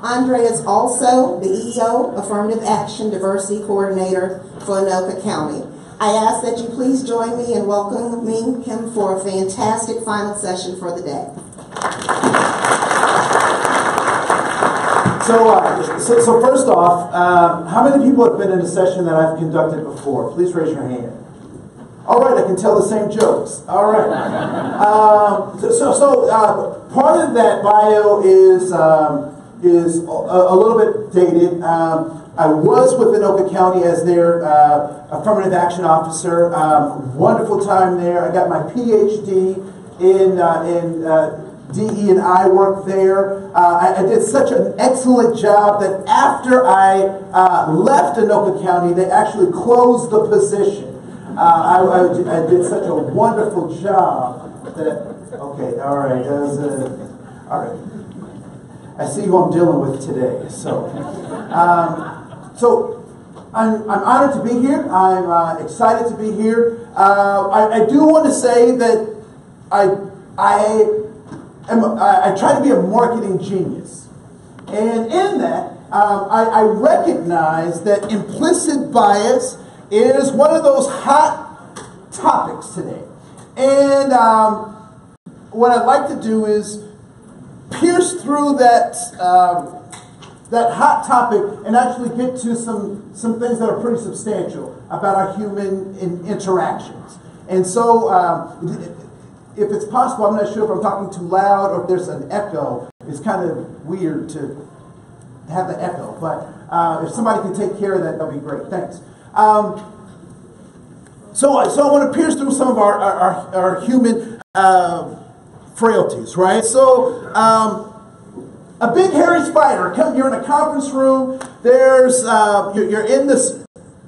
Andre is also the EEO Affirmative Action Diversity Coordinator for Anoka County. I ask that you please join me in welcoming him for a fantastic final session for the day. So first off, how many people have been in a session that I've conducted before? Please raise your hand. All right, I can tell the same jokes. All right. Part of that bio is a little bit dated. I was with Anoka County as their affirmative action officer. Wonderful time there. I got my PhD in DE&I work there. I did such an excellent job that after I left Anoka County, they actually closed the position. I did such a wonderful job that, okay, all right, all right. I see who I'm dealing with today. So I'm honored to be here. I'm excited to be here. I do want to say that I try to be a marketing genius. And in that, I recognize that implicit bias is one of those hot topics today. And what I'd like to do is pierce through that hot topic and actually get to some things that are pretty substantial about our human interactions. And so if it's possible, I'm not sure if I'm talking too loud or if there's an echo. It's kind of weird to have the echo, but if somebody can take care of that, that'd be great. Thanks. So I want to pierce through some of our human frailties, right? So a big hairy spider. You're in a conference room. There's you're in this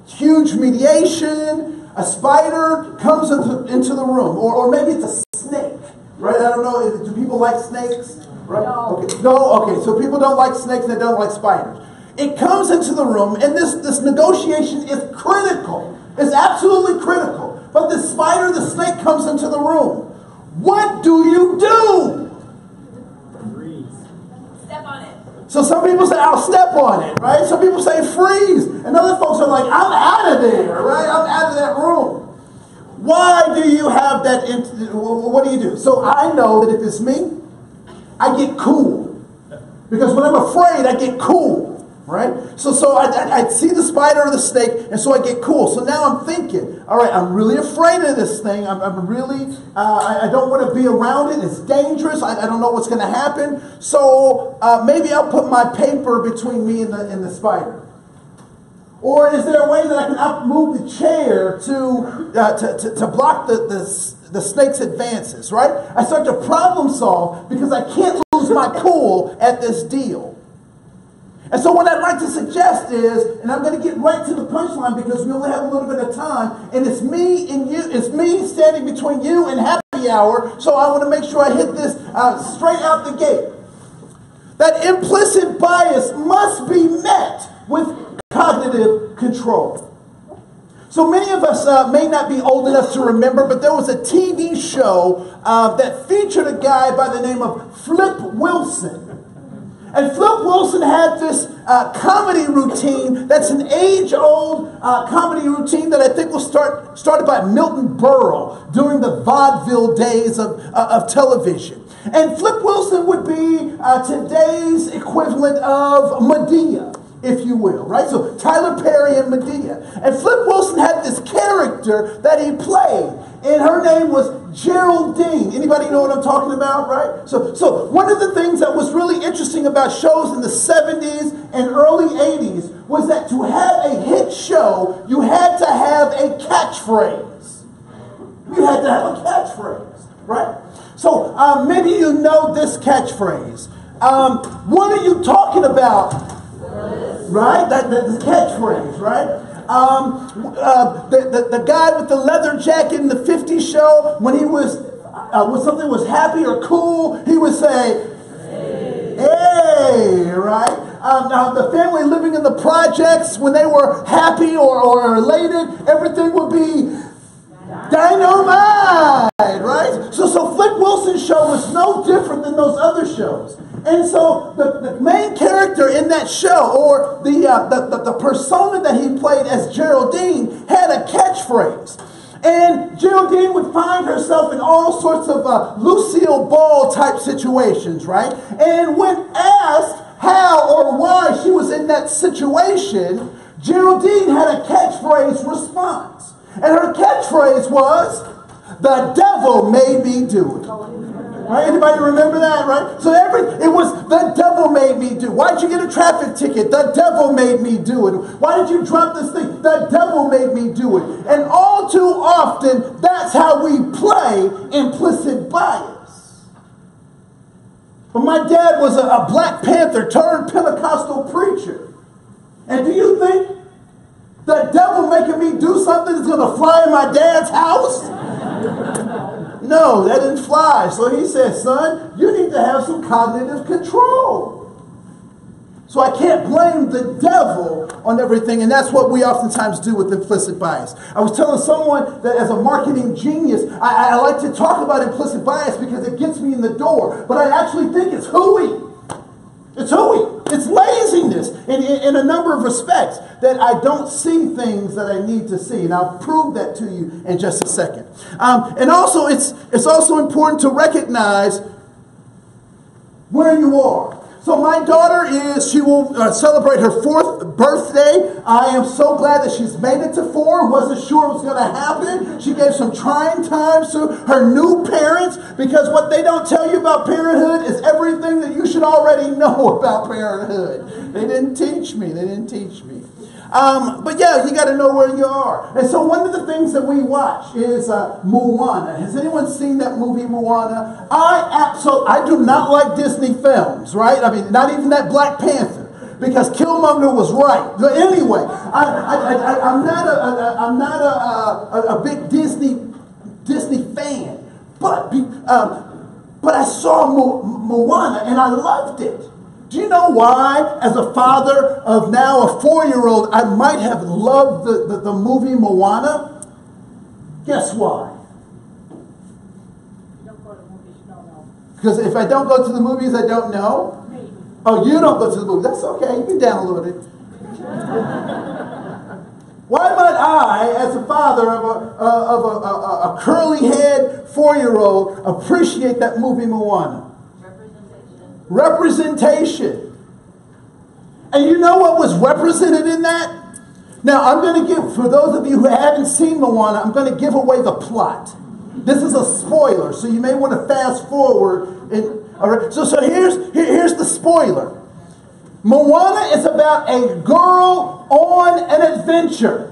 huge mediation. A spider comes into the room, or maybe it's a snake, right? I don't know. Do people like snakes? Right? No. Okay. No. Okay. So people don't like snakes. They don't like spiders. It comes into the room, and this negotiation is critical. It's absolutely critical. But the spider, the snake, comes into the room. What do you do? Step on it. So some people say, I'll step on it, right? Some people say freeze. And other folks are like, I'm out of there, right? I'm out of that room. Why do you have that? What do you do? So I know that if it's me, I get cool. Because when I'm afraid, I get cool. Right? So I see the spider or the snake, and so I get cool. So now I'm thinking, all right, I'm really afraid of this thing. I'm really, I don't want to be around it. It's dangerous. I don't know what's going to happen. So maybe I'll put my paper between me and the spider. Or is there a way that I can move the chair to block the snake's advances, right? I start to problem solve because I can't lose my cool at this deal. And so what I'd like to suggest is, and I'm going to get right to the punchline because we only have a little bit of time, and it's me and you, it's me standing between you and happy hour, so I want to make sure I hit this straight out the gate. That implicit bias must be met with cognitive control. So many of us may not be old enough to remember, but there was a TV show that featured a guy by the name of Flip Wilson. And Flip Wilson had this comedy routine that's an age-old comedy routine that I think was started by Milton Berle during the vaudeville days of television. And Flip Wilson would be today's equivalent of Medea, if you will, right? So Tyler Perry and Medea. And Flip Wilson had this character that he played, and her name was Geraldine. Anybody know what I'm talking about, right? So one of the things that was really interesting about shows in the 70s and early 80s was that to have a hit show, you had to have a catchphrase. You had to have a catchphrase, right? So maybe you know this catchphrase. What are you talking about? Right? That's the catchphrase, right? The guy with the leather jacket in the 50s show, when he was, when something was happy or cool, he would say, hey, right? the family living in the projects, when they were happy or elated, everything would be dynamite, right? So Flip Wilson's show was no different than those other shows. And so the main character in that show, or the persona that he played as Geraldine, had a catchphrase. And Geraldine would find herself in all sorts of Lucille Ball type situations, right? And when asked how or why she was in that situation, Geraldine had a catchphrase response. And her catchphrase was, "The devil made me do it." Right? Anybody remember that, right? So it was, "The devil made me do it." Why did you get a traffic ticket? "The devil made me do it." Why did you drop this thing? "The devil made me do it." And all too often, that's how we play implicit bias. But my dad was a Black Panther turned Pentecostal preacher. And do you think the devil making me do something that's going to fly in my dad's house? No, that didn't fly. So he said, "Son, you need to have some cognitive control." So I can't blame the devil on everything, and that's what we oftentimes do with implicit bias. I was telling someone that as a marketing genius, I like to talk about implicit bias because it gets me in the door, but I actually think it's hooey. It's hooey. It's laziness in a number of respects, that I don't see things that I need to see. And I'll prove that to you in just a second. And also, it's also important to recognize where you are. So my daughter she will celebrate her 4th birthday. I am so glad that she's made it to 4. Wasn't sure it was going to happen. She gave some trying times to her new parents, because what they don't tell you about parenthood is everything that you should already know about parenthood. They didn't teach me. But yeah, you got to know where you are. And so one of the things that we watch is Moana. Has anyone seen that movie, Moana? I do not like Disney films, right? I mean, not even that Black Panther, because Killmonger was right. But anyway, I'm not a big Disney fan, but I saw Moana and I loved it. Do you know why, as a father of now a 4-year-old, I might have loved the movie Moana? Guess why? You don't go to movies, you don't know. Because if I don't go to the movies, I don't know? Maybe. Oh, you don't go to the movies. That's okay. You can download it. Why might I, as a father of a curly-haired 4-year-old, appreciate that movie Moana? Representation. And you know what was represented in that? Now, I'm going to give, for those of you who haven't seen Moana, I'm going to give away the plot. This is a spoiler, so you may want to fast forward. All right. So here's the spoiler. Moana is about a girl on an adventure.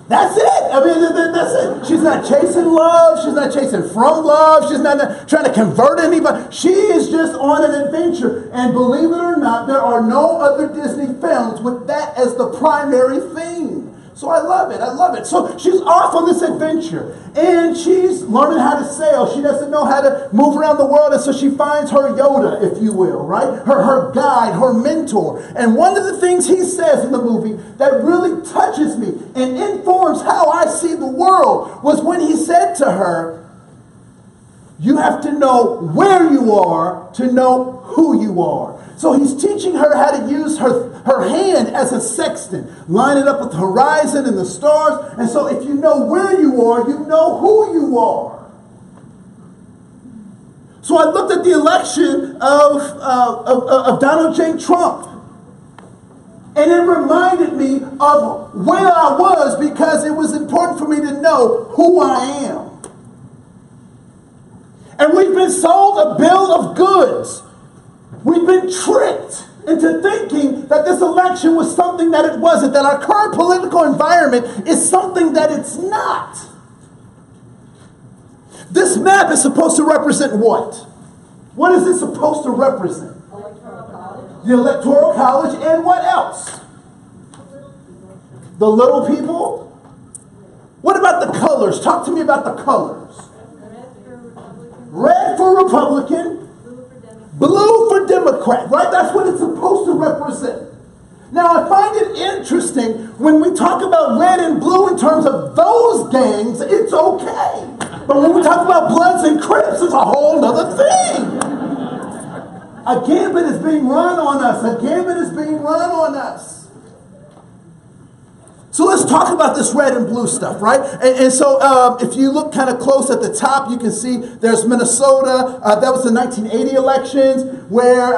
That's it. I mean, that's it. She's not chasing love. She's not chasing from love. She's not trying to convert anybody. She is just on an adventure. And believe it or not, there are no other Disney films with that as the primary theme. So I love it. I love it. So she's off on this adventure. And she's learning how to sail. She doesn't know how to move around the world. And so she finds her Yoda, if you will, right? Her guide, her mentor. And one of the things he says in the movie that really touches me and informs how I see the world was when he said to her, "You have to know where you are to know who you are." So he's teaching her how to use her hand as a sextant, line it up with the horizon and the stars. And so if you know where you are, you know who you are. So I looked at the election of Donald J. Trump. And it reminded me of where I was, because it was important for me to know who I am. And we've been sold a bill of goods. We've been tricked into thinking that this election was something that it wasn't, that our current political environment is something that it's not. This map is supposed to represent what? What is it supposed to represent? Electoral college. The Electoral College, and what else? The little people? What about the colors? Talk to me about the colors. Red for Republican. Red for Republican. Blue for Democrat. Blue for Democrat, right? That's what it's supposed to represent. Now, I find it interesting when we talk about red and blue in terms of those gangs, it's okay. But when we talk about Bloods and Crips, it's a whole other thing. A gambit is being run on us. A gambit is being run on us. So let's talk about this red and blue stuff, right? And so if you look kind of close at the top, you can see there's Minnesota. That was the 1980 elections where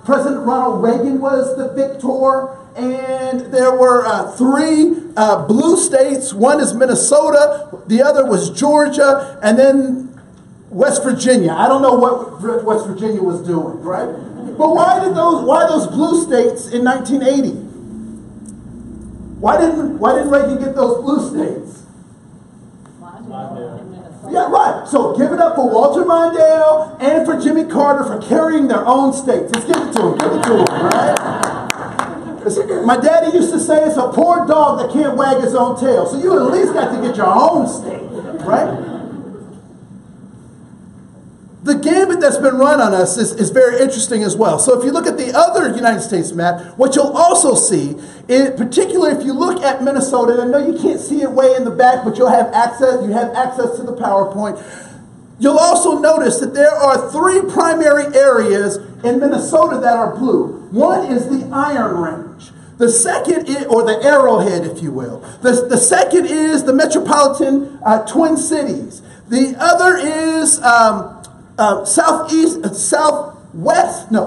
President Ronald Reagan was the victor. And there were three blue states. One is Minnesota. The other was Georgia. And then West Virginia. I don't know what West Virginia was doing, right? But why those blue states in 1980? Why didn't Reagan get those blue states? Yeah, right. So give it up for Walter Mondale and for Jimmy Carter for carrying their own states. Let's give it to them. Give it to them, right? My daddy used to say it's a poor dog that can't wag his own tail. So you at least got to get your own state, right? The gambit that's been run on us is very interesting as well. So if you look at the other United States map, what you'll also see, particularly if you look at Minnesota, and I know you can't see it way in the back, but you have access to the PowerPoint. You'll also notice that there are three primary areas in Minnesota that are blue. One is the Iron Range. The second is, or the Arrowhead, if you will. The second is the metropolitan Twin Cities. The other is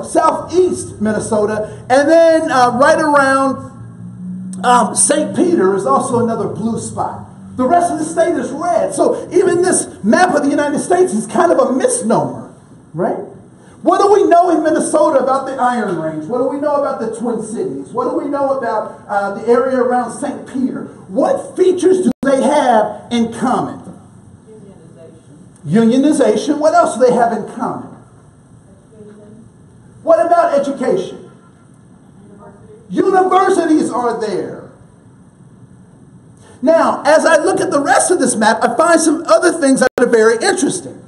southeast Minnesota, and then right around St. Peter is also another blue spot. The rest of the state is red. So even this map of the United States is kind of a misnomer, right? What do we know in Minnesota about the Iron Range? What do we know about the Twin Cities? What do we know about the area around St. Peter? What features do they have in common? Unionization. What else do they have in common? What about education? Universities are there. Now, as I look at the rest of this map, I find some other things that are very interesting.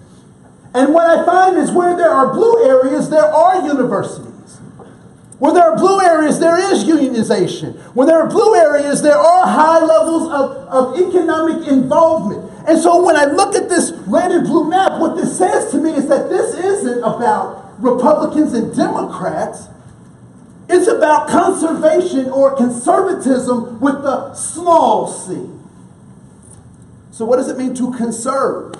And what I find is where there are blue areas, there are universities. Where there are blue areas, there is unionization. Where there are blue areas, there are high levels of economic involvement. And so when I look at this red and blue map, what this says to me is that this isn't about Republicans and Democrats. It's about conservation or conservatism with the small c. So what does it mean to conserve?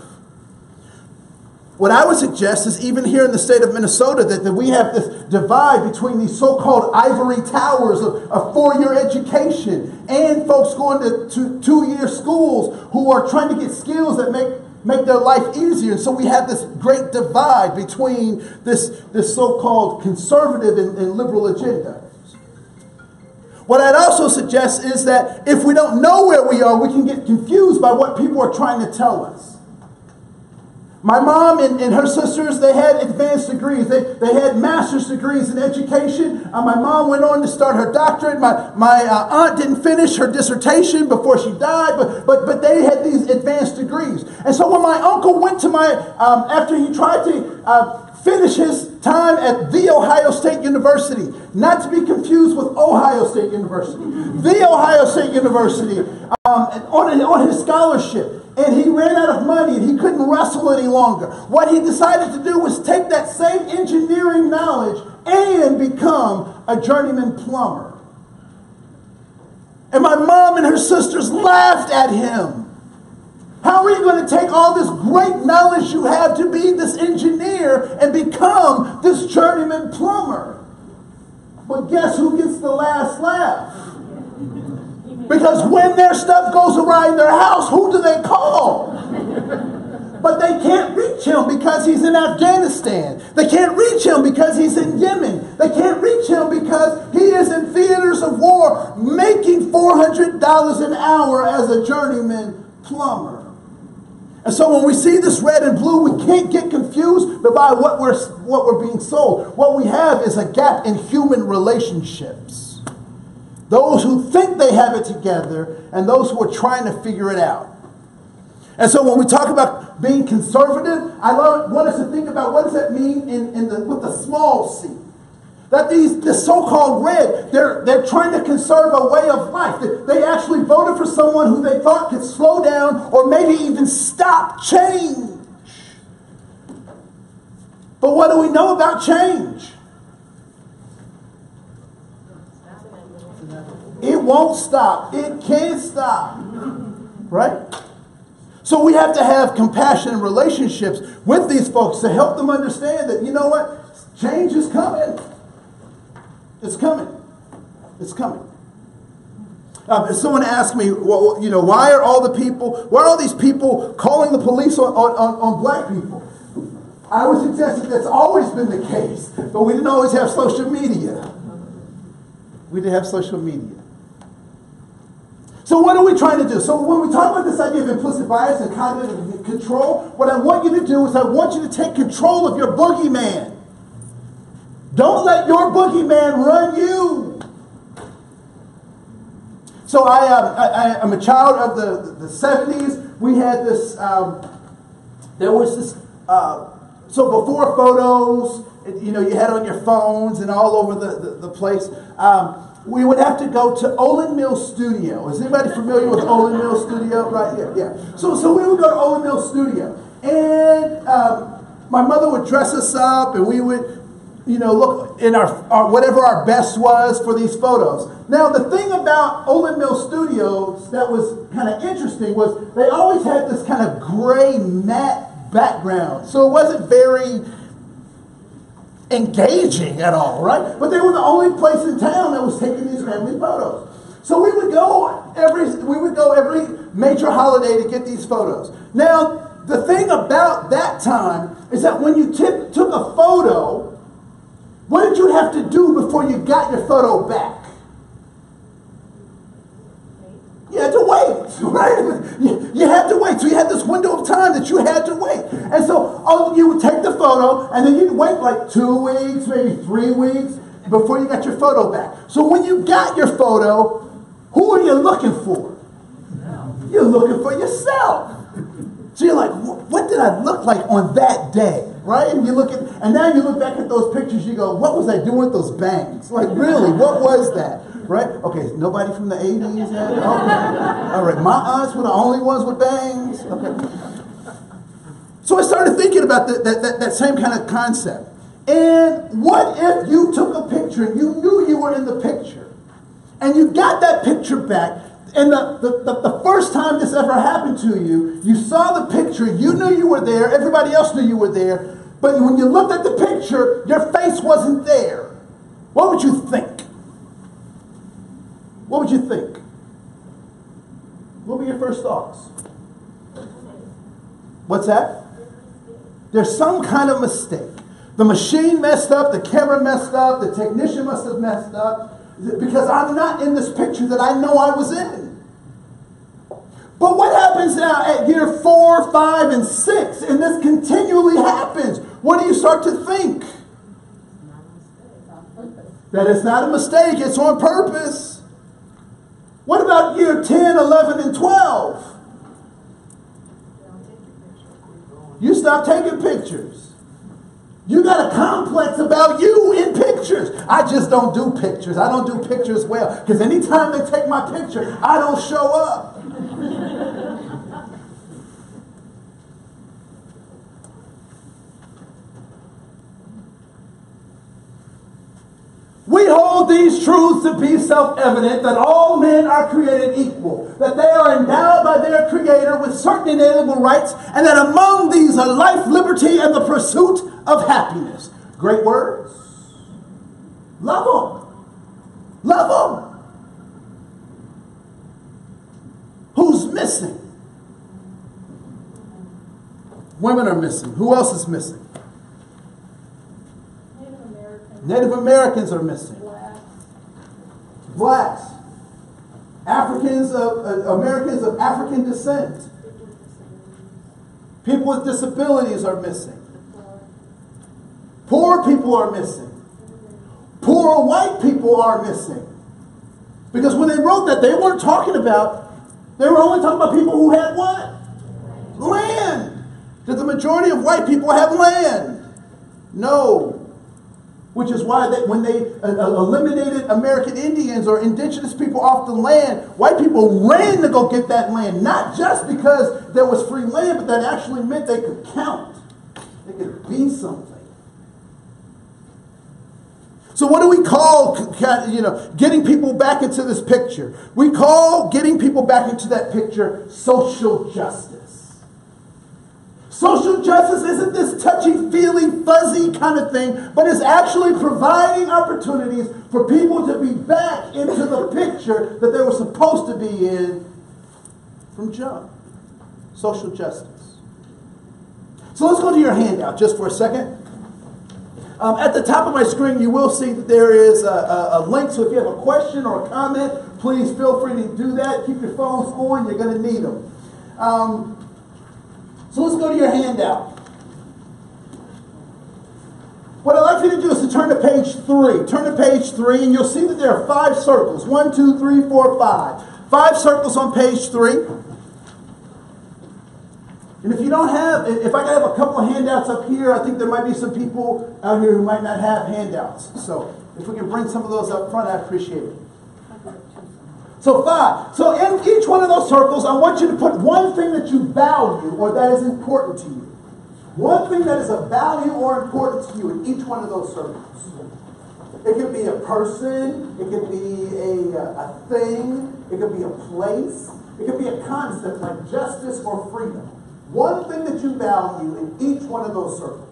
What I would suggest is even here in the state of Minnesota that we have this divide between these so-called ivory towers of four-year education and folks going to two-year schools who are trying to get skills that make their life easier. And so we have this great divide between this so-called conservative and liberal agenda. What I'd also suggest is that if we don't know where we are, we can get confused by what people are trying to tell us. My mom and her sisters, they had advanced degrees. They had master's degrees in education. My mom went on to start her doctorate. My aunt didn't finish her dissertation before she died, but they had these advanced degrees. And so when my uncle went to after he tried to finish his time at The Ohio State University, not to be confused with Ohio State University, The Ohio State University, on his scholarship. And he ran out of money and he couldn't wrestle any longer. What he decided to do was take that same engineering knowledge and become a journeyman plumber. And my mom and her sisters laughed at him. How are you going to take all this great knowledge you have to be this engineer and become this journeyman plumber? But guess who gets the last laugh? Because when their stuff goes awry in their house, who do they call? But they can't reach him because he's in Afghanistan. They can't reach him because he's in Yemen. They can't reach him because he is in theaters of war making $400 an hour as a journeyman plumber. And so when we see this red and blue, we can't get confused by what we're being sold. What we have is a gap in human relationships. Those who think they have it together and those who are trying to figure it out. And so when we talk about being conservative, want us to think about what does that mean with the small c. That the so-called red, they're trying to conserve a way of life. They actually voted for someone who they thought could slow down or maybe even stop change. But what do we know about change? It won't stop. It can't stop. Right? So we have to have compassion and relationships with these folks to help them understand that, you know what? Change is coming. It's coming. It's coming. Someone asked me, well, you know, why are all these people calling the police on black people? I would suggest that that's always been the case, but we didn't always have social media. We didn't have social media. So what are we trying to do? So when we talk about this idea of implicit bias and cognitive control, what I want you to do is I want you to take control of your boogeyman. Don't let your boogeyman run you. So I'm a child of the 70s. We had this, there was this, so before photos, you know, you had on your phones and all over the place, we would have to go to Olin Mill Studio. Is anybody familiar with Olin Mill Studio? Right, yeah. So we would go to Olin Mill Studio. And my mother would dress us up and we would, you know, look in our whatever our best was for these photos. Now, the thing about Olin Mill Studios that was kind of interesting was they always had this kind of gray matte background. So it wasn't very engaging at all, right? But they were the only place in town that was taking these family photos. So we would go every major holiday to get these photos. Now, the thing about that time is that when you took a photo, what did you have to do before you got your photo back? You had to wait, right? You had to wait. So you had this window of time that you had to wait. And so you would take the photo, and then you'd wait like 2 weeks, maybe 3 weeks, before you got your photo back. So when you got your photo, who are you looking for? You're looking for yourself. So you're like, what did I look like on that day? Right? And now you look back at those pictures, you go, what was I doing with those bangs? Like, really, what was that? Right? Okay, nobody from the 80s? Okay. All right, my aunts were the only ones with bangs? Okay. So I started thinking about that same kind of concept. And what if you took a picture and you knew you were in the picture, and you got that picture back, and the first time this ever happened to you, you saw the picture, you knew you were there, everybody else knew you were there, but when you looked at the picture, your face wasn't there. What would you think? What would you think? What were your first thoughts? What's that? There's some kind of mistake. The machine messed up, the camera messed up, the technician must have messed up, because I'm not in this picture that I know I was in. But what happens now at year 4, 5, and 6, and this continually happens? What do you start to think? That it's not a mistake, it's on purpose. What about year 10, 11, and 12? You stop taking pictures. You got a complex about you in pictures. I just don't do pictures. I don't do pictures well. Because anytime they take my picture, I don't show up. We hold these truths to be self-evident, that all men are created equal, that they are endowed by their Creator with certain inalienable rights, and that among these are life, liberty, and the pursuit of happiness. Great words. Love them. Love them. Who's missing? Women are missing. Who else is missing? Native Americans are missing. Blacks. Americans of African descent. People with disabilities are missing. Poor people are missing. Poor white people are missing. Because when they wrote that, they weren't talking about, they were only talking about people who had what? Land. Did the majority of white people have land? No. Which is why when they eliminated American Indians or indigenous people off the land, white people ran to go get that land. Not just because there was free land, but that actually meant they could count. They could be something. So what do we call, getting people back into this picture? We call getting people back into that picture social justice. Social justice isn't this touchy-feely, fuzzy kind of thing, but it's actually providing opportunities for people to be back into the picture that they were supposed to be in from jump. Social justice. So let's go to your handout just for a second. At the top of my screen, you will see that there is a link. So if you have a question or a comment, please feel free to do that. Keep your phones on. You're going to need them. So let's go to your handout. What I'd like you to do is to turn to page 3. Turn to page 3, and you'll see that there are 5 circles. 1, 2, 3, 4, 5. 5 circles on page 3. And if you don't have, if I could have a couple of handouts up here, I think there might be some people out here who might not have handouts. So if we can bring some of those up front, I appreciate it. So 5. So in each one of those circles, I want you to put one thing that you value or that is important to you. One thing that is of value or important to you in each one of those circles. It could be a person. It could be a thing. It could be a place. It could be a concept like justice or freedom. One thing that you value in each one of those circles.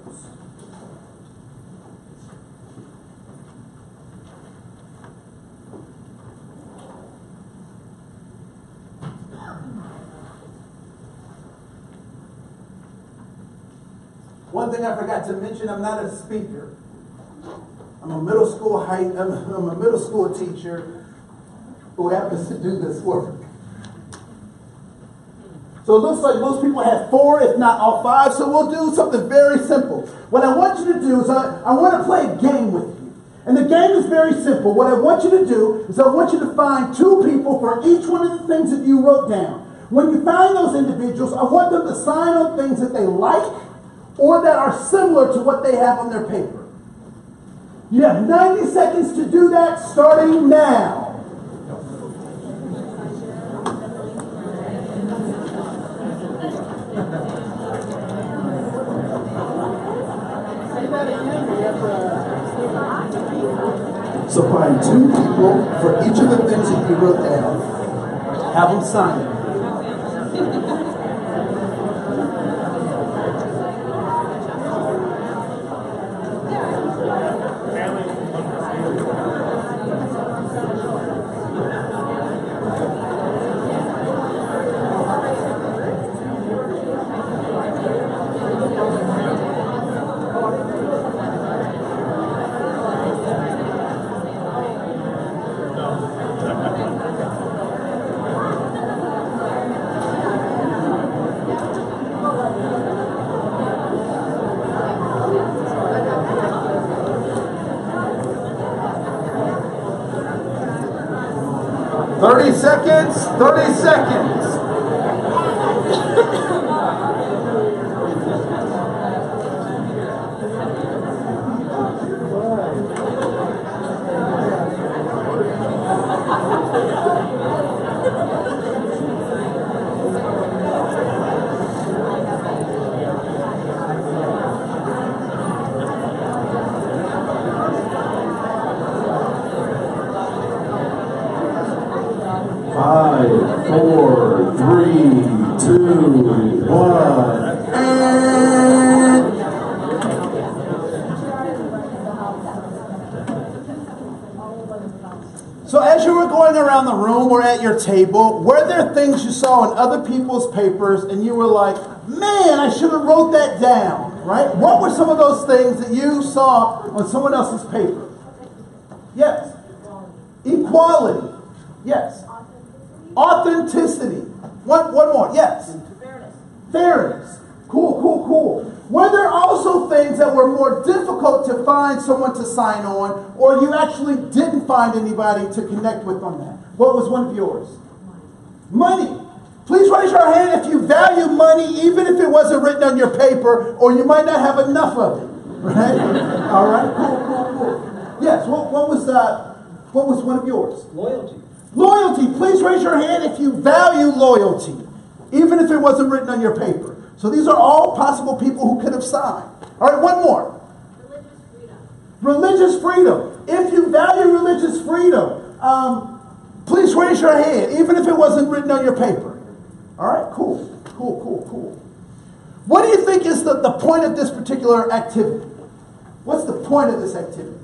One thing I forgot to mention, I'm not a speaker. I'm a middle school teacher who happens to do this work. So it looks like most people have 4, if not all 5. So we'll do something very simple. What I want you to do is I want to play a game with you. And the game is very simple. What I want you to do is I want you to find 2 people for each one of the things that you wrote down. When you find those individuals, I want them to sign on things that they like or that are similar to what they have on their paper. You have 90 seconds to do that, starting now. So find 2 people for each of the things that you wrote down. Have them sign it. Seconds, 30 seconds. So as you were going around the room or at your table, were there things you saw in other people's papers and you were like, man, I should have wrote that down, right? What were some of those things that you saw on someone else's paper? Yes. Equality. Yes. Authenticity. One more. Yes. Fairness. Cool. Were there also things that were more difficult to find someone to sign on, or you actually didn't find anybody to connect with on that? What was one of yours? Money. Please raise your hand if you value money, even if it wasn't written on your paper, or you might not have enough of it. Right? All right. Cool. Yes. What was one of yours? Loyalty. Loyalty. Please raise your hand if you value loyalty, even if it wasn't written on your paper. So these are all possible people who could have signed. All right. One more. Religious freedom. If you value religious freedom, please raise your hand, even if it wasn't written on your paper. All right, cool. What do you think is the point of this particular activity? What's the point of this activity?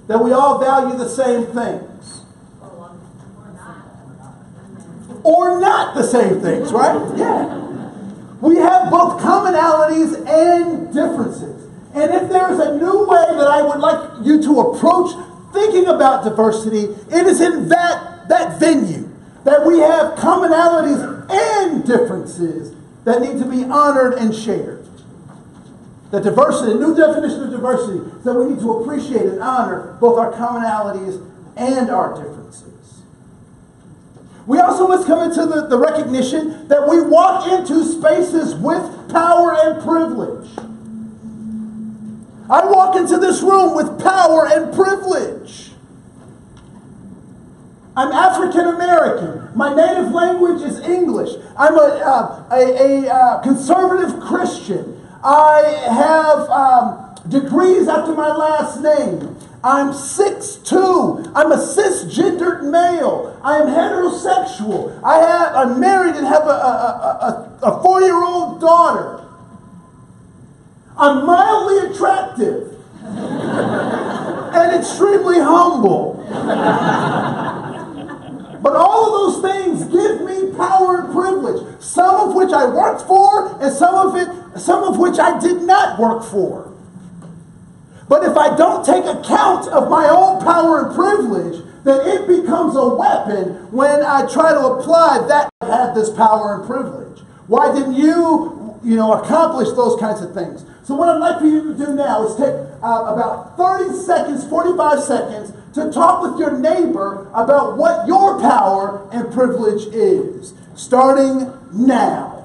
That we all value the same things. Or not the same things, right? Yeah. We have both commonalities and differences. And if there is a new way that I would like you to approach thinking about diversity, it is in that venue that we have commonalities and differences that need to be honored and shared. The diversity, a new definition of diversity, is that we need to appreciate and honor both our commonalities and our differences. We also must come into the recognition that we walk into spaces with power and privilege. I walk into this room with power and privilege. I'm African American. My native language is English. I'm a conservative Christian. I have degrees after my last name. I'm 6'2". I'm a cisgendered male. I am heterosexual. I'm married and have a 4-year-old daughter. I'm mildly attractive and extremely humble. But all of those things give me power and privilege, some of which I worked for and some of which I did not work for. But if I don't take account of my own power and privilege, then it becomes a weapon when I try to apply that I had this power and privilege. Why didn't you accomplish those kinds of things? So what I'd like for you to do now is take about 30 seconds, 45 seconds to talk with your neighbor about what your power and privilege is. Starting now.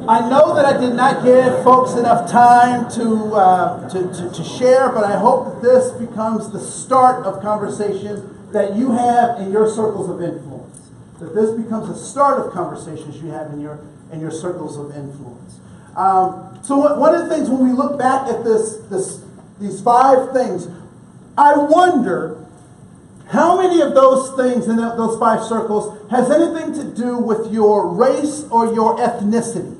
I know that I did not give folks enough time to share, but I hope that this becomes the start of conversations that you have in your circles of influence. That this becomes the start of conversations you have in your circles of influence. So one of the things when we look back at these 5 things, I wonder how many of those things in those 5 circles has anything to do with your race or your ethnicity?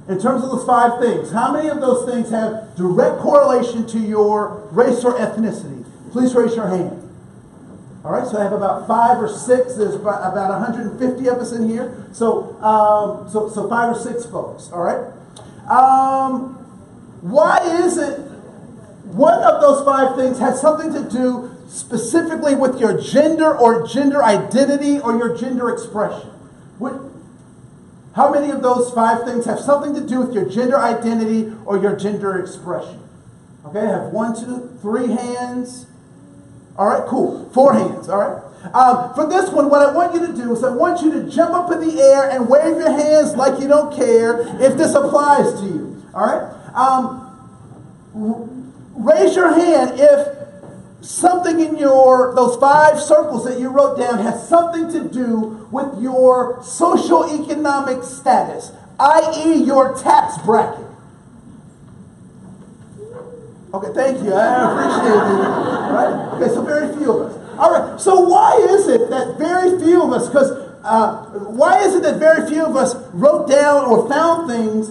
In terms of those 5 things, how many of those things have direct correlation to your race or ethnicity? Please raise your hand. All right, so I have about 5 or 6. There's about 150 of us in here. So 5 or 6 folks. All right. Why is it one of those 5 things has something to do specifically with your gender or gender identity or your gender expression? How many of those 5 things have something to do with your gender identity or your gender expression? Okay, I have 1, 2, 3 hands. All right, cool. 4 hands, all right? For this one, what I want you to do is I want you to jump up in the air and wave your hands like you don't care if this applies to you, all right? Raise your hand if something in those 5 circles that you wrote down has something to do with your social economic status, i.e. your tax bracket. Okay, thank you. I appreciate it. All right? Okay, so very few of us. All right, so why is it that very few of us, why is it that very few of us wrote down or found things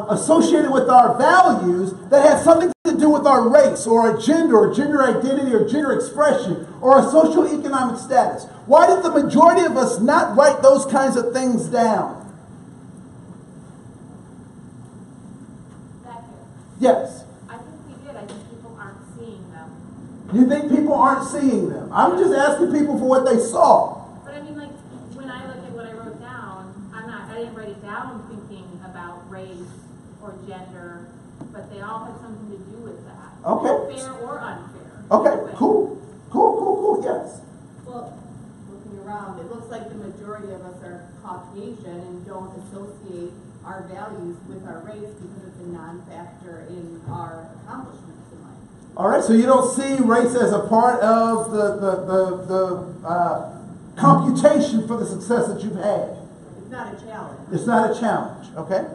associated with our values that had something to do with our race or our gender identity or gender expression or our social economic status? Why did the majority of us not write those kinds of things down? Yes. I think we did. I think people aren't seeing them. You think people aren't seeing them? I'm just asking people for what they saw. But I mean, like, when I look at what I wrote down, I didn't write it down thinking about race or gender, but they all have something to do with that. Okay. Fair or unfair. Okay, cool. Cool, yes. Well, looking around, it looks like the majority of us are Caucasian and don't associate our values with our race because it's a non-factor in our accomplishments in life. All right, so you don't see race as a part of the computation for the success that you've had. It's not a challenge. It's not a challenge, okay?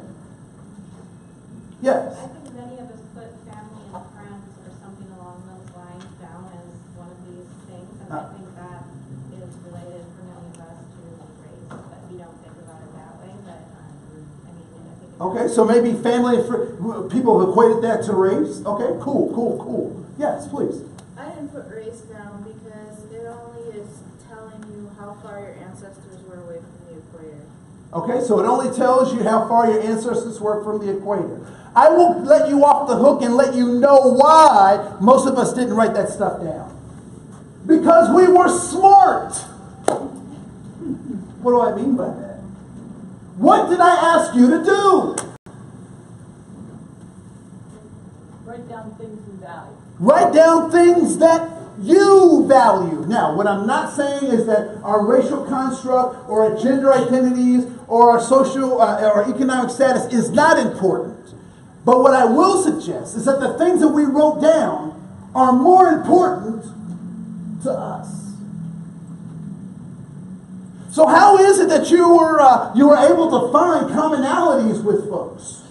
Yes. I think many of us put family and friends or something along those lines down as one of these things, and I think that is related for many of us to race, but we don't think about it that way. But I mean, I think. Okay, so maybe family and people have equated that to race. Okay, cool. Yes, please. I didn't put race down because it only is telling you how far your ancestors were away from the equator. Okay, so it only tells you how far your ancestors were from the equator. I will let you off the hook and let you know why most of us didn't write that stuff down. Because we were smart. What do I mean by that? What did I ask you to do? Write down things you value. Write down things that you value. Now, what I'm not saying is that our racial construct or our gender identities or our social or economic status is not important. But what I will suggest is that the things that we wrote down are more important to us. So how is it that you were able to find commonalities with folks?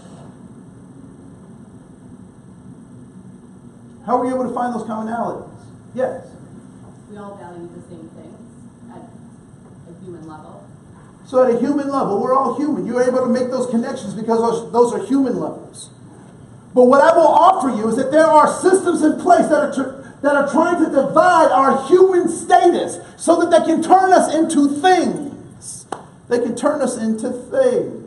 How were you able to find those commonalities? Yes. We all value the same things at a human level. So at a human level, we're all human. You're able to make those connections because those are human levels. But what I will offer you is that there are systems in place that are trying to divide our human status so that they can turn us into things. They can turn us into things.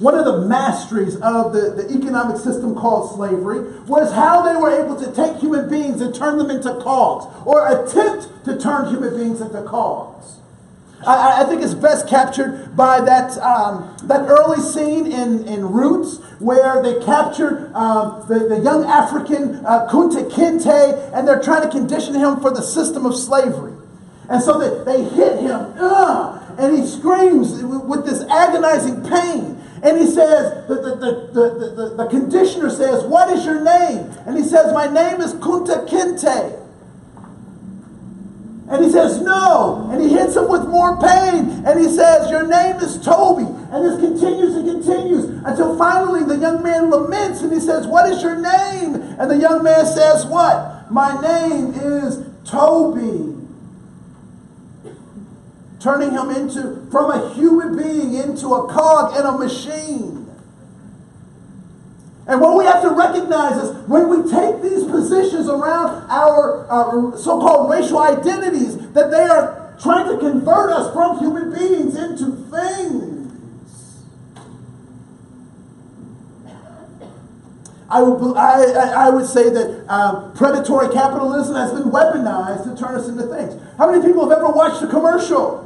One of the masteries of the economic system called slavery was how they were able to take human beings and turn them into cogs, or attempt to turn human beings into cogs. I think it's best captured by that early scene in Roots, where they captured the young African Kunta Kinte, and they're trying to condition him for the system of slavery. And so they hit him, and he screams with this agonizing pain. And he says, the conditioner says, "What is your name?" And he says, "My name is Kunta Kinte." And he says, "No." And he hits him with more pain. And he says, "Your name is Toby." And this continues and continues until finally the young man laments and he says, "What is your name?" And the young man says, "What? My name is Toby." Turning him from a human being into a cog in a machine. And what we have to recognize is when we take these positions around our so-called racial identities, that they are trying to convert us from human beings into things. I would say that predatory capitalism has been weaponized to turn us into things. How many people have ever watched a commercial?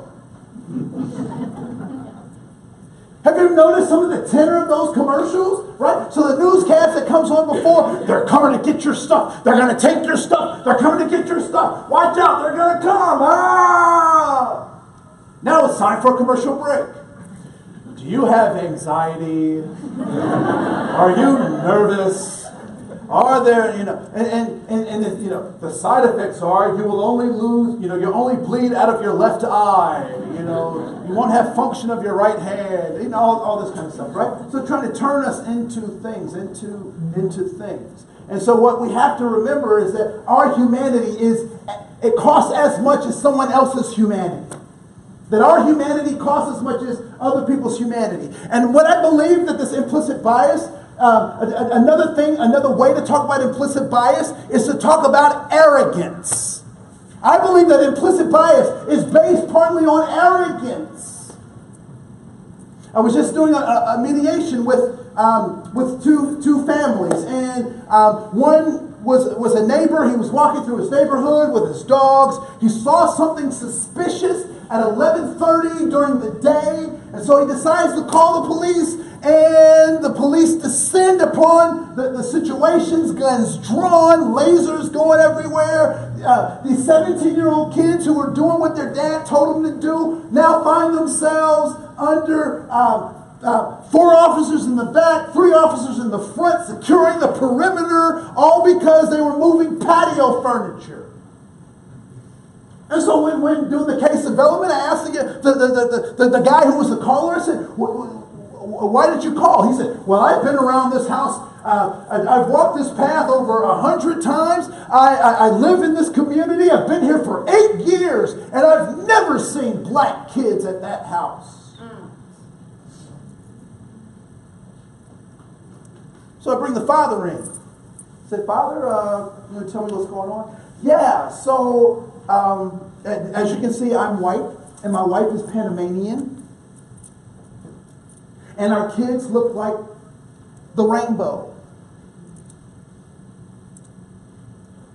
Have you noticed some of the tenor of those commercials? Right? So the newscast that comes on before, they're coming to get your stuff. They're going to take your stuff. They're coming to get your stuff. Watch out, they're going to come. Ah! Now it's time for a commercial break. Do you have anxiety? Are you nervous? Are there, the side effects are you will only lose, you only bleed out of your left eye, you won't have function of your right hand, all this kind of stuff, right? So trying to turn us into things, into things. And so what we have to remember is that our humanity it costs as much as someone else's humanity. That our humanity costs as much as other people's humanity. And what I believe that this implicit bias, another way to talk about implicit bias is to talk about arrogance. I believe that implicit bias is based partly on arrogance. I was just doing a mediation with two families, and one was a neighbor. He was walking through his neighborhood with his dogs. He saw something suspicious at 11:30 during the day, and so he decides to call the police, and the police descend upon the situations, guns drawn, lasers going everywhere. These 17-year-old kids who were doing what their dad told them to do now find themselves under 4 officers in the back, 3 officers in the front, securing the perimeter, all because they were moving patio furniture. And so when doing the case development, I asked the guy who was the caller, I said, why did you call? He said, well, I've been around this house. I've walked this path over 100 times. I live in this community. I've been here for 8 years, and I've never seen black kids at that house. So I bring the father in. I said, Father, you want to tell me what's going on? Yeah, so as you can see, I'm white, and my wife is Panamanian. And our kids look like the rainbow.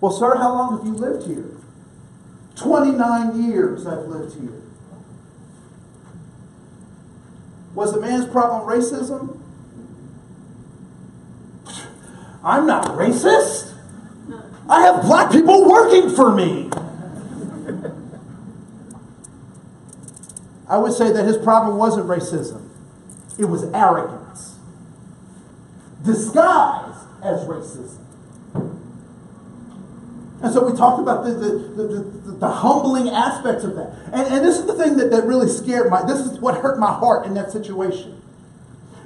Well, sir, how long have you lived here? 29 years I've lived here. Was the man's problem racism? I'm not racist. I have black people working for me. I would say that his problem wasn't racism. It was arrogance, disguised as racism. And so we talked about the humbling aspects of that. And this is the thing that really scared this is what hurt my heart in that situation.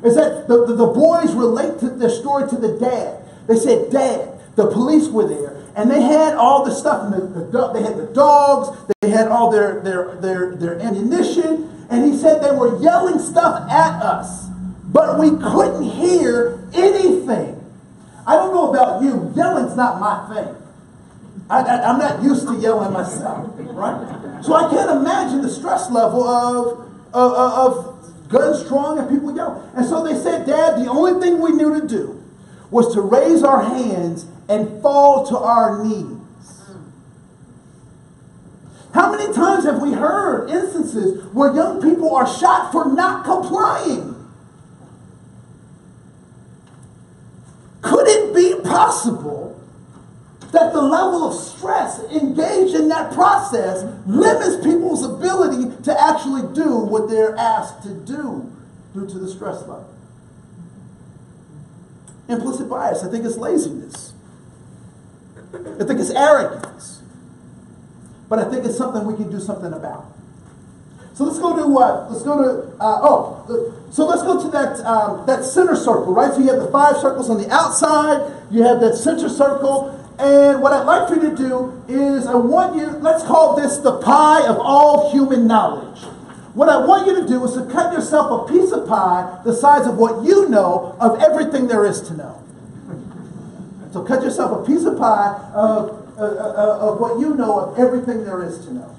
Is that the boys relate their story to the dad. They said, Dad, the police were there, and they had all the stuff. And they had the dogs. They had all their ammunition. And he said they were yelling stuff at us, but we couldn't hear anything. I don't know about you. Yelling's not my thing. I'm not used to yelling myself, right? So I can't imagine the stress level of guns drawn and people yelling. And so they said, Dad, the only thing we knew to do was to raise our hands and fall to our knees. How many times have we heard instances where young people are shot for not complying? Could it be possible that the level of stress engaged in that process limits people's ability to actually do what they're asked to do due to the stress level? Implicit bias, I think it's laziness. I think it's arrogance. But I think it's something we can do something about. So let's go to that center circle, right? So you have the 5 circles on the outside. You have that center circle. And what I'd like for you to do is let's call this the pie of all human knowledge. What I want you to do is to cut yourself a piece of pie the size of what you know of everything there is to know. So cut yourself a piece of pie of what you know of everything there is to know.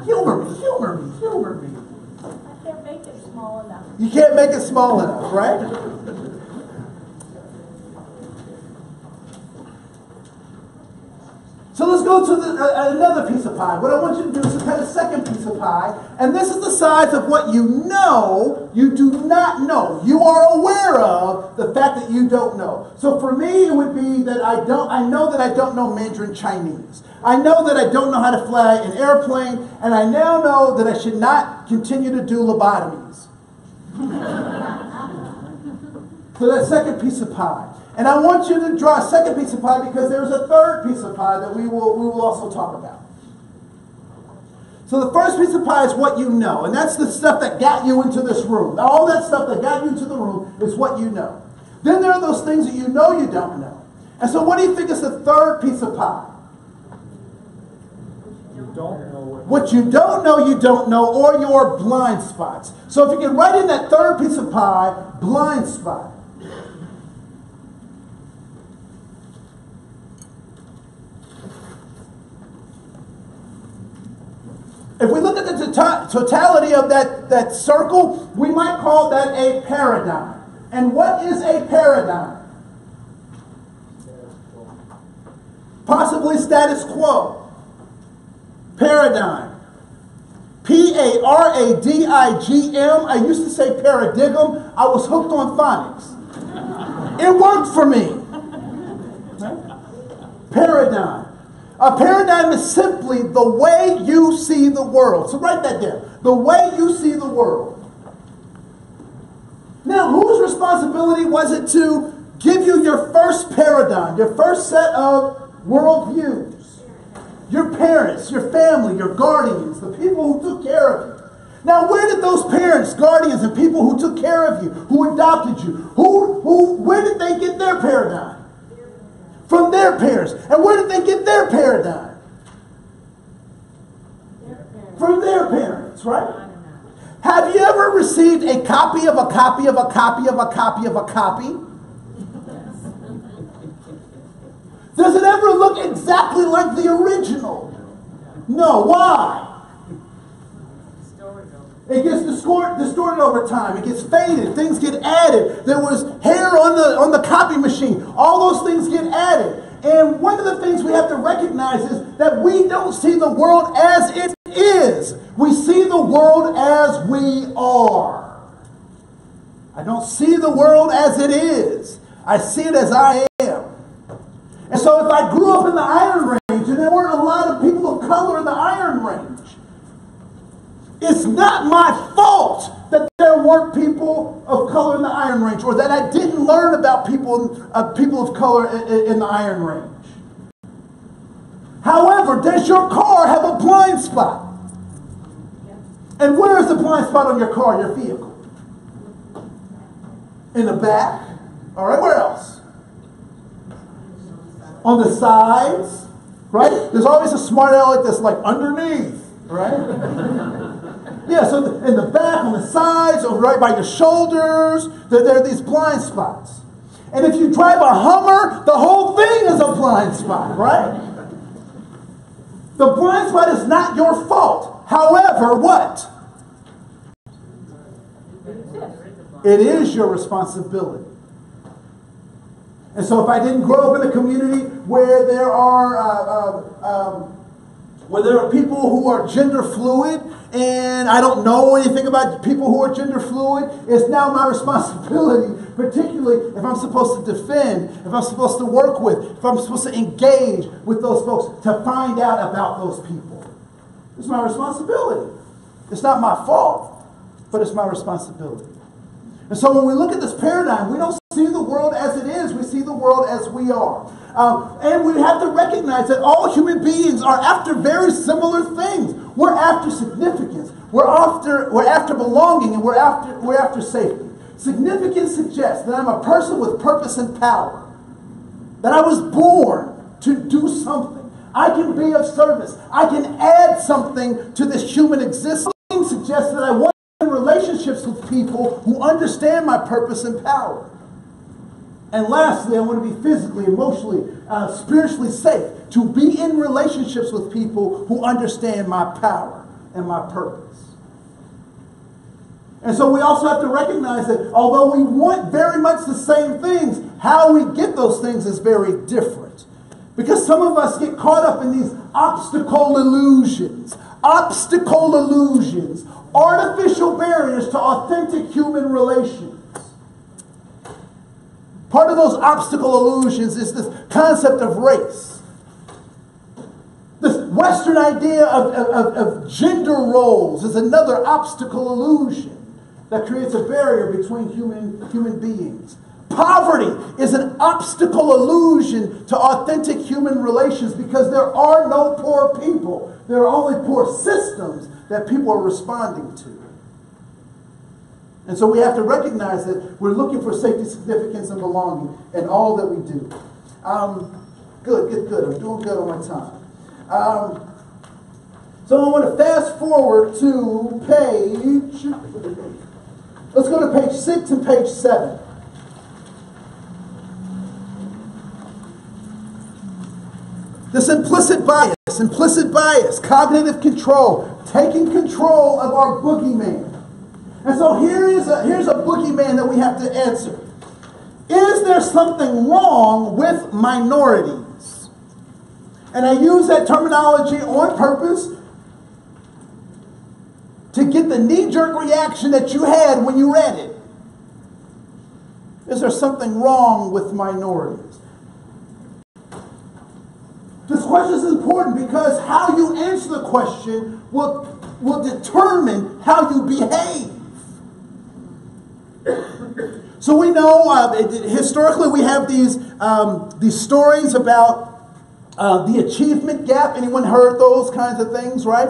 Humor me, humor me, humor me. I can't make it small enough. You can't make it small enough, right? So let's go to another piece of pie. What I want you to do is to cut a second piece of pie, and this is the size of what you know you do not know. You are aware of the fact that you don't know. So for me, it would be that I know that I don't know Mandarin Chinese. I know that I don't know how to fly an airplane, and I now know that I should not continue to do lobotomies. So that second piece of pie. And I want you to draw a second piece of pie because there's a third piece of pie that we will also talk about. So the first piece of pie is what you know. And that's the stuff that got you into this room. All that stuff that got you into the room is what you know. Then there are those things that you know you don't know. And so what do you think is the third piece of pie? What you don't know, you don't know, or your blind spots. So if you can write in that third piece of pie, blind spot. If we look at the totality of that circle, we might call that a paradigm. And what is a paradigm? Possibly status quo. Paradigm. P-A-R-A-D-I-G-M. I used to say paradigm. I was hooked on phonics. It worked for me. Paradigm. A paradigm is simply the way you see the world. So write that down. The way you see the world. Now, whose responsibility was it to give you your first paradigm, your first set of worldviews? Your parents, your family, your guardians, the people who took care of you. Now, where did those parents, guardians, and people who took care of you, who adopted you, where did they get their paradigm? From their parents. And where did they get their paradigm? From their parents, right? Have you ever received a copy of a copy of a copy of a copy of a copy? Does it ever look exactly like the original? No. Why? It gets distorted over time. It gets faded. Things get added. There was hair on the copy machine. All those things get added. And one of the things we have to recognize is that we don't see the world as it is. We see the world as we are. I don't see the world as it is. I see it as I am. And so if I grew up in the Iron Range and there weren't a lot of people of color in the Iron Range, it's not my fault that there weren't people of color in the Iron Range, or that I didn't learn about people of color in the Iron Range. However, does your car have a blind spot? And where is the blind spot on your car, your vehicle? In the back. All right, where else? On the sides, right? There's always a smart aleck that's like underneath, right? Yeah, so in the back, on the sides, or right by your shoulders, there are these blind spots. And if you drive a Hummer, the whole thing is a blind spot, right? The blind spot is not your fault. However, what? It is your responsibility. And so if I didn't grow up in a community where there are people who are gender fluid, and I don't know anything about people who are gender fluid, it's now my responsibility, particularly if I'm supposed to defend, if I'm supposed to work with, if I'm supposed to engage with those folks, to find out about those people. It's my responsibility. It's not my fault, but it's my responsibility. And so when we look at this paradigm, we don't see the world as it is. We see the world as we are. And we have to recognize that all human beings are after very similar things. We're after significance. We're after belonging, and we're after safety. Significance suggests that I'm a person with purpose and power. That I was born to do something. I can be of service. I can add something to this human existence. Suggests that I want relationships with people who understand my purpose and power. And lastly, I want to be physically, emotionally, spiritually safe. To be in relationships with people who understand my power and my purpose. And so we also have to recognize that although we want very much the same things, how we get those things is very different. Because some of us get caught up in these obstacle illusions. Obstacle illusions. Artificial barriers to authentic human relations. Part of those obstacle illusions is this concept of race. This Western idea of gender roles is another obstacle illusion that creates a barrier between human beings. Poverty is an obstacle illusion to authentic human relations because there are no poor people. There are only poor systems that people are responding to. And so we have to recognize that we're looking for safety, significance, and belonging in all that we do. Good. I'm doing good on my time. So I want to fast forward to let's go to page 6 and page 7. This implicit bias, cognitive control, taking control of our boogeyman. And so here's a boogeyman that we have to answer. Is there something wrong with minorities? And I use that terminology on purpose to get the knee-jerk reaction that you had when you read it. Is there something wrong with minorities? This question is important because how you answer the question will determine how you behave. So we know historically we have these stories about the achievement gap. Anyone heard those kinds of things, right?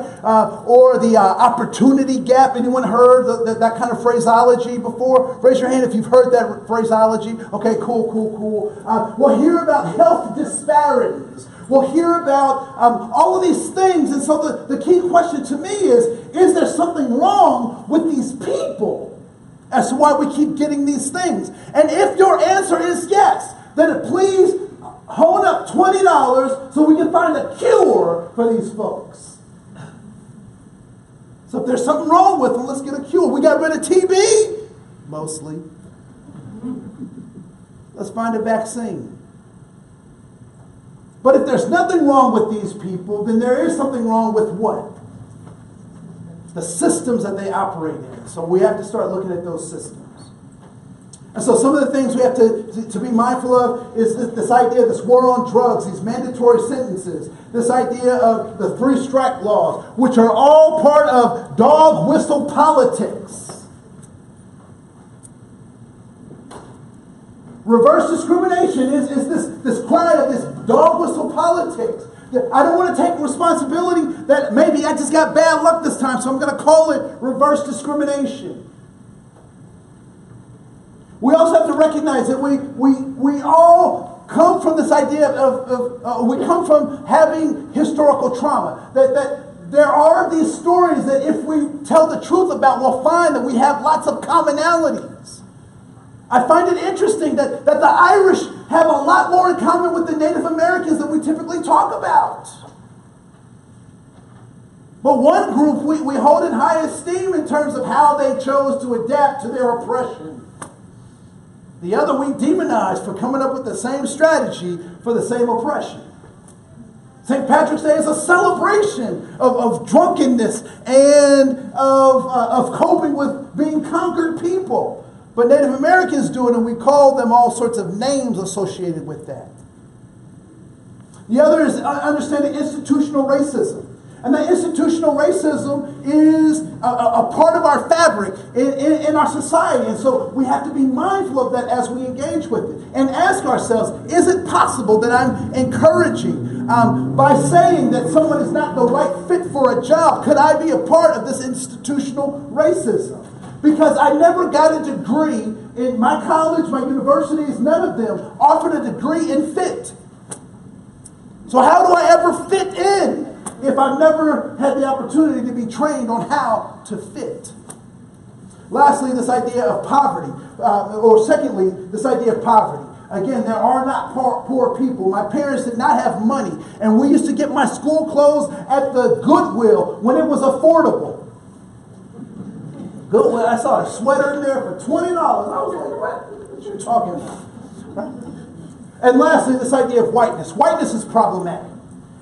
Or the opportunity gap. Anyone heard that kind of phraseology before? Raise your hand if you've heard that phraseology. Okay, cool. We'll hear about health disparities. We'll hear about all of these things. And so the key question to me is there something wrong with these people? As to why we keep getting these things. And if your answer is yes, then please hold up $20 so we can find a cure for these folks. So if there's something wrong with them, let's get a cure. We got rid of TB? Mostly. Let's find a vaccine. But if there's nothing wrong with these people, then there is something wrong with what? The systems that they operate in. So we have to start looking at those systems. And so some of the things we have to be mindful of is this idea of this war on drugs, these mandatory sentences, this idea of the 3-strike laws, which are all part of dog whistle politics. Reverse discrimination is this cry of this dog whistle politics. I don't want to take responsibility that maybe I just got bad luck this time, so I'm going to call it reverse discrimination. We also have to recognize that we all come from this idea we come from having historical trauma. That there are these stories that if we tell the truth about, we'll find that we have lots of commonalities. I find it interesting that the Irish have a lot more in common with the Native Americans than we typically talk about. But one group we hold in high esteem in terms of how they chose to adapt to their oppression. The other we demonize for coming up with the same strategy for the same oppression. St. Patrick's Day is a celebration of drunkenness and of coping with being conquered people. But Native Americans do it, and we call them all sorts of names associated with that. The other is understanding institutional racism. And that institutional racism is a part of our fabric in our society. And so we have to be mindful of that as we engage with it. And ask ourselves, is it possible that I'm encouraging, by saying that someone is not the right fit for a job, could I be a part of this institutional racism? Because I never got a degree in my college, my universities, none of them offered a degree in fit. So how do I ever fit in if I've never had the opportunity to be trained on how to fit? Lastly, this idea of poverty, or secondly, this idea of poverty. Again, there are not poor people. My parents did not have money, and we used to get my school clothes at the Goodwill when it was affordable. Goodwill, I saw a sweater in there for $20. I was like, what are you talking about? Right? And lastly, this idea of whiteness. Whiteness is problematic.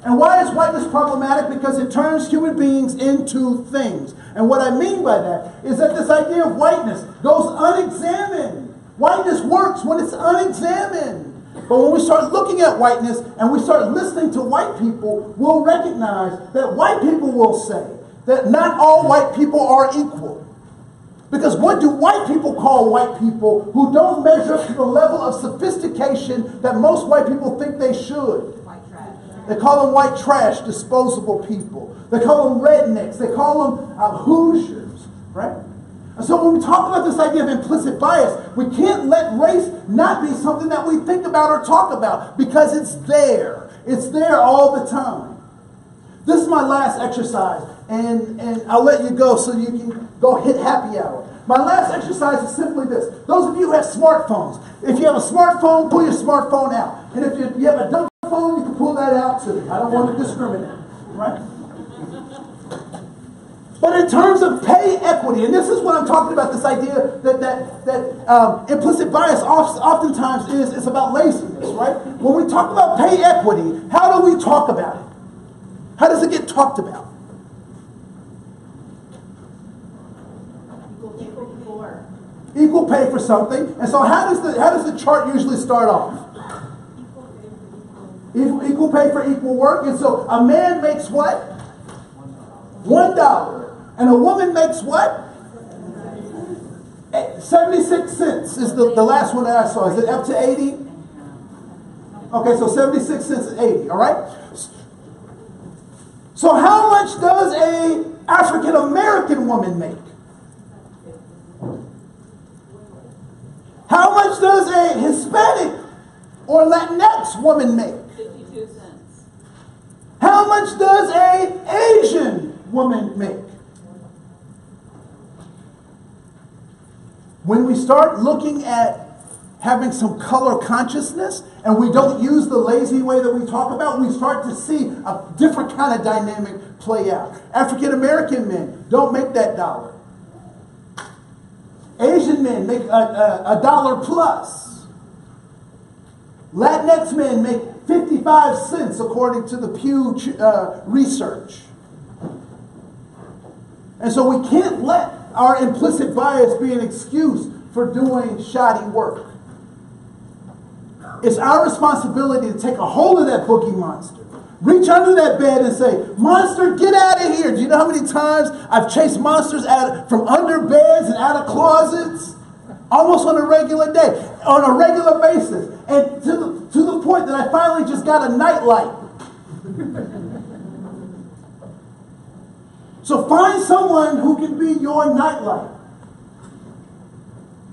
And why is whiteness problematic? Because it turns human beings into things. And what I mean by that is that this idea of whiteness goes unexamined. Whiteness works when it's unexamined. But when we start looking at whiteness and we start listening to white people, we'll recognize that white people will say that not all white people are equal. Because what do white people call white people who don't measure up to the level of sophistication that most white people think they should? White trash. They call them white trash, disposable people. They call them rednecks. They call them Hoosiers, right? And so when we talk about this idea of implicit bias, we can't let race not be something that we think about or talk about because it's there. It's there all the time. This is my last exercise, and I'll let you go so you can go hit happy hour. My last exercise is simply this. Those of you who have smartphones, if you have a smartphone, pull your smartphone out. And if you have a dumb phone, you can pull that out too. I don't want to discriminate, right? But in terms of pay equity, and this is what I'm talking about, this idea that implicit bias oftentimes is about laziness, right? When we talk about pay equity, how do we talk about it? How does it get talked about? Equal pay for something. And so how does the chart usually start off? Equal pay for equal work. And so a man makes what? $1. And a woman makes what? 76 cents is the last one that I saw. Is it up to 80? Okay, so 76 cents is 80, all right? So how much does a African American woman make? How much does a Hispanic or Latinx woman make? 52 cents. How much does a Asian woman make? When we start looking at having some color consciousness and we don't use the lazy way that we talk about, we start to see a different kind of dynamic play out. African American men don't make that dollar. Asian men make a dollar plus. Latinx men make 55 cents according to the Pew research. And so we can't let our implicit bias be an excuse for doing shoddy work. It's our responsibility to take a hold of that boogie monster. Reach under that bed and say, monster, get out of here. Do you know how many times I've chased monsters from under beds and out of closets? Almost on a regular day, on a regular basis. And to the point that I finally just got a nightlight. So find someone who can be your nightlight.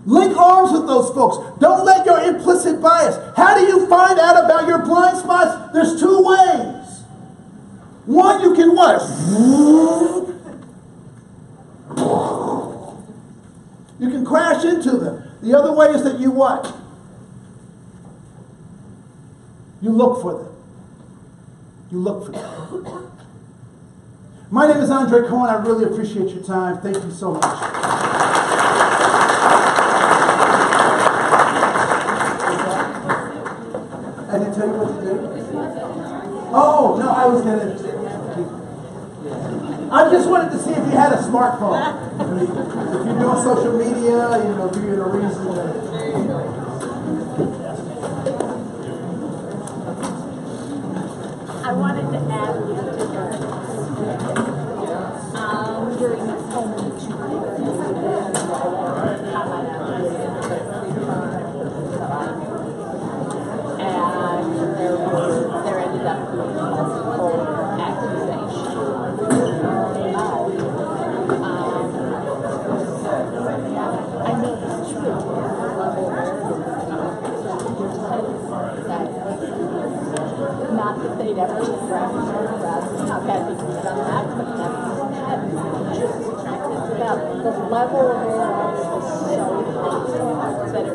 Link arms with those folks. Don't let your implicit bias. How do you find out about your blind spots? There's two ways. One, you can what? You can crash into them. The other way is that you what? You look for them. You look for them. My name is Andre Koen. I really appreciate your time. Thank you so much. I didn't tell you what to do? Oh, no, I was going to... I just wanted to see if you had a smartphone. I mean, if you're doing social media, give you a reason to... I wanted to add a little to that. During this moment, and there ended up being a whole accusation. I know this is true. Not that they'd ever I've had people done that, but that's just about the level of error is so that it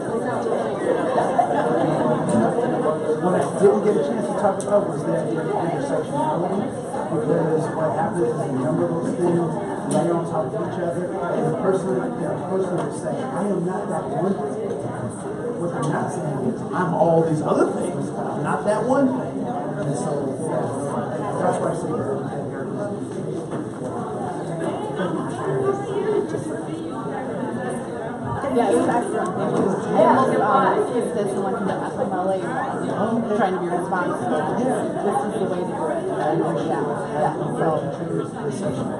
What I didn't get a chance to talk about was the idea of intersectionality, because what happens is a number of those things layer on top of each other, and the person is saying, I am not that one thing. What they're not saying is, I'm all these other things. not that one thing. And so that's why I say Yeah, it was excellent. Is this the one from the FMLA trying to be responsible? This is the way to do it. Yeah. So,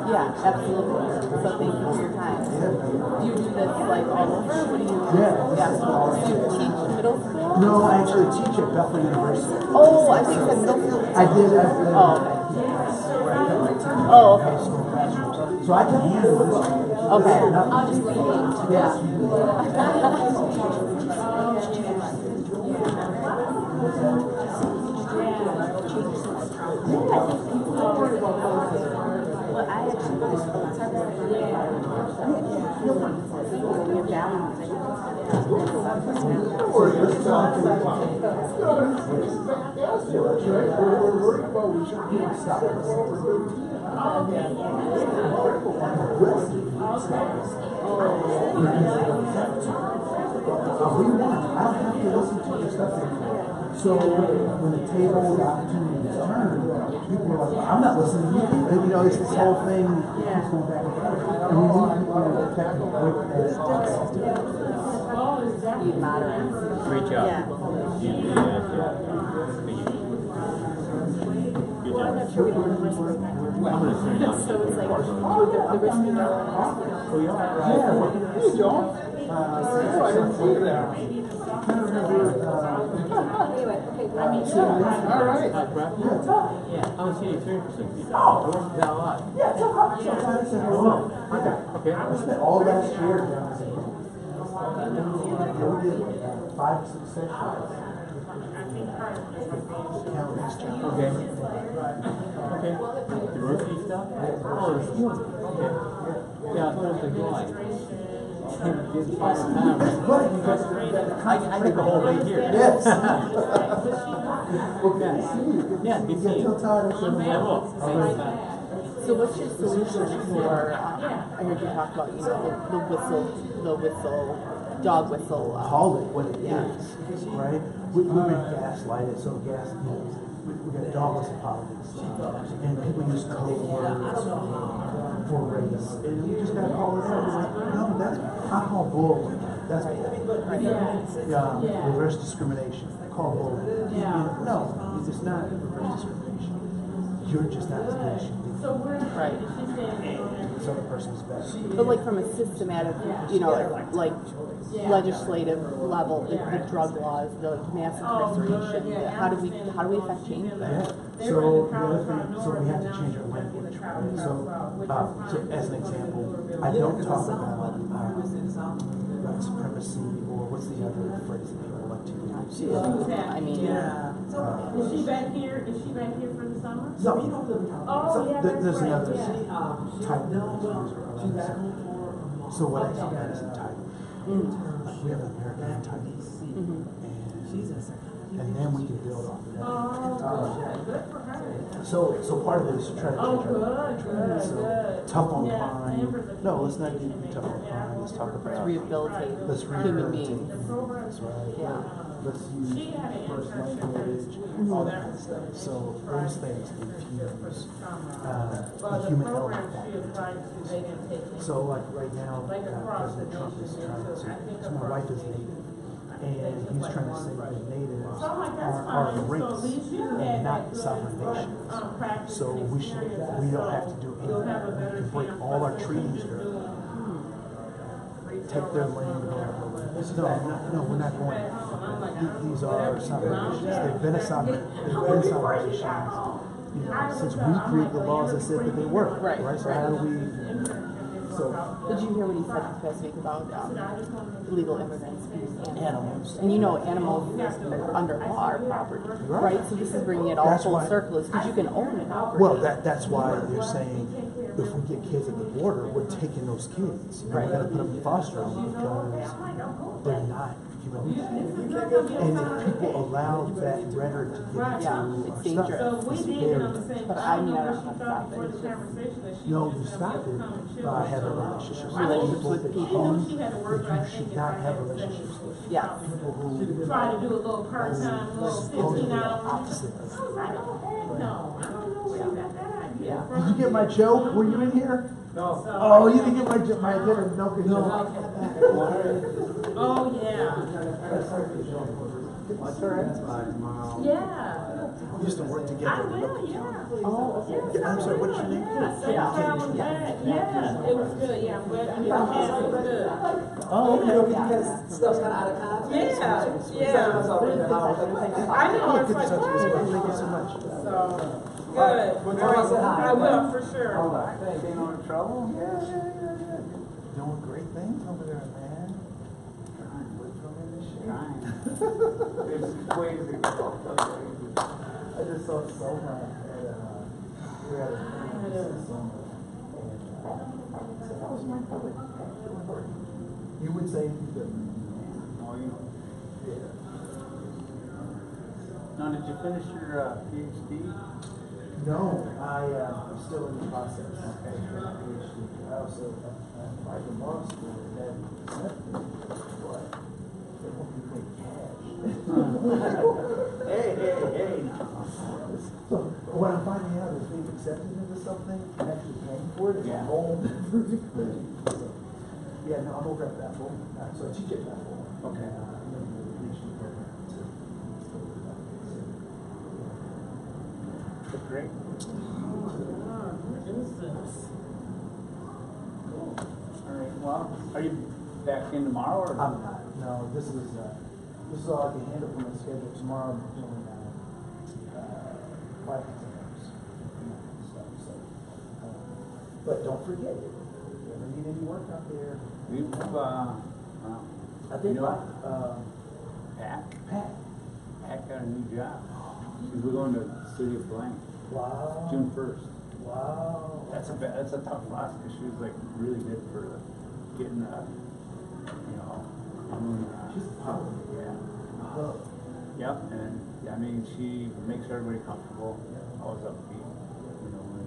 yeah, absolutely. So thank you for your time. Do you do this like all over? What do you? Yeah. Do you teach middle school? no, I actually teach at Bethel University. Oh, I think it's middle school. I did after Oh, okay. Oh, okay. high school classroom. So I can handle this. Okay. I'll just leave it. Yeah. Well, I actually we have values. We won. I don't have to listen to your stuff anymore. So when the table, the opportunity is turned, people are like, I'm not listening to you. And, you know, it's this whole thing keeps going back and forth. And we need people to protect and break that. Be moderate. Great job. Yeah. Good job. I'm not sure we don't have risk right now. I'm going to turn it off. So it's like the risk we know. Oh, yeah? Hey, John. I didn't see that. All right. I don't see any experience for feedback. I worked that a lot. Okay. I spent all last year down there. We did 5 or 6 sessions. Okay. Okay. The rookie stuff? Oh, the skills. Okay. Yeah, I thought it was like, didn't find time. I did the whole day here. Yes. Yeah, good to see you. I will. So what's your solution for, I heard you talk about, you know, the whistle, dog whistle. Call it what it Yeah. is, right? We've been gaslighted, so we got dog whistle politics. And people use code words for race. And you just gotta call it out. Like, no, I call bull. That's reverse discrimination. I call bull. No, it's not reverse discrimination. You're just not as good as you think. Right. This other person's better. But like from a systematic, you know, like legislative level, the drug laws, the mass incarceration, how do we affect change there? Yeah. So the other thing, so we have to change our language. Right? So as an example, I don't talk about white supremacy or what's the other phrase that people like to use? I mean, Is she back here? Is she back here for the summer? No. Oh, yeah, that's There's right. another Yeah. type of user. So what I call that is entitled. Like we have an American entitled. And then we can build off of that. Good for her. So part of it is to try to change our Good. So tough on crime. No, let's not get tough on crime. Let's talk about rehabilitate let's human rehabilitate beings. That's right. Yeah. Let's use first language, all that kind of stuff. So those things infuse the human element. So like right now, President Trump is trying to. So my wife is Native, and he's trying to say that natives are a race and not sovereign nations. So we don't have to do anything. We can break all our treaties, take their land. No, we're not going. These are sovereign nations. They've been sovereign nations. You know, since we created the laws that said that they were. Right. So how do we? So, did you hear what he said this past week about illegal immigrants and animals? And you know, animals under law are property, right? So this is bringing it all full circle, is because you can own it. Well, that's why they're saying if we get kids at the border, we're taking those kids. We're going to put them in foster home because they're not human beings. And if people allow that rhetoric to get into it's our dangerous. stuff, it's very. But I mean, I don't know how to stop it. It's just, No, you stop it by having relationships with people that you should not have relationships with. Yes. Try to do a little part-time, a little 15 hours. I was like, oh, heck no, I don't know where you got that idea from. Did you get my joke? Were you in here? No. Oh, you didn't get my dinner milk and joke. Oh, yeah. What's her tomorrow? Yeah. We used to work together. I will, yeah. Oh, okay. I'm sorry, what's your name? Yeah, second time I'm back. Yeah, it was good. Yeah, I'm glad you did it. It was good. Oh, okay. Because stuff's kind of out of context. Yeah. I know, it's like, Thank you what? so much. So, good. I will, for sure. Staying out of trouble? Yeah. Doing great things over there, man. Trying. What's wrong with this shit? Trying. There's ways to go. I just saw Soma at we were at a Soma, and so that was my point. You would say anything different? Oh, you know. Yeah. Now, did you finish your PhD? No, I'm still in the process. Okay. I also applied to law school and then accepted, but they want me to pay cash. Hey. So what I'm finding out is being accepted into something and actually paying for it is a Yeah. whole different experience. So, yeah, no, I'm over at Bethel. So I teach at Bethel. Okay. That's great. All right. Well, are you back in tomorrow or? I'm not. No, this is all I can handle for my schedule. Tomorrow I'm doing 5 exams. But don't forget, if you ever need any work out there, We've I think you know, Pat. Pat got a new job. We're going to the city of Blank, Wow. June 1st. Wow. That's a tough class because she was like really good for getting She's powerful. yeah. Oh. Yep, and I mean she makes everybody comfortable. Always upbeat. You know, when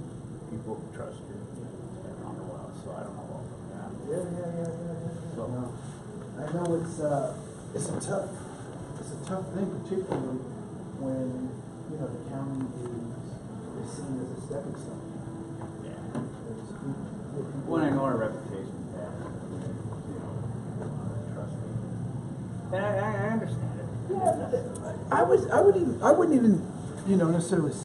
people trust you. It's been around a while, so I don't know about that. Yeah. So No. I know it's a tough thing, particularly when the county is seen as a stepping stone. yeah. There's people- When I know our reputation is bad, trust me. And I understand it. I wouldn't even necessarily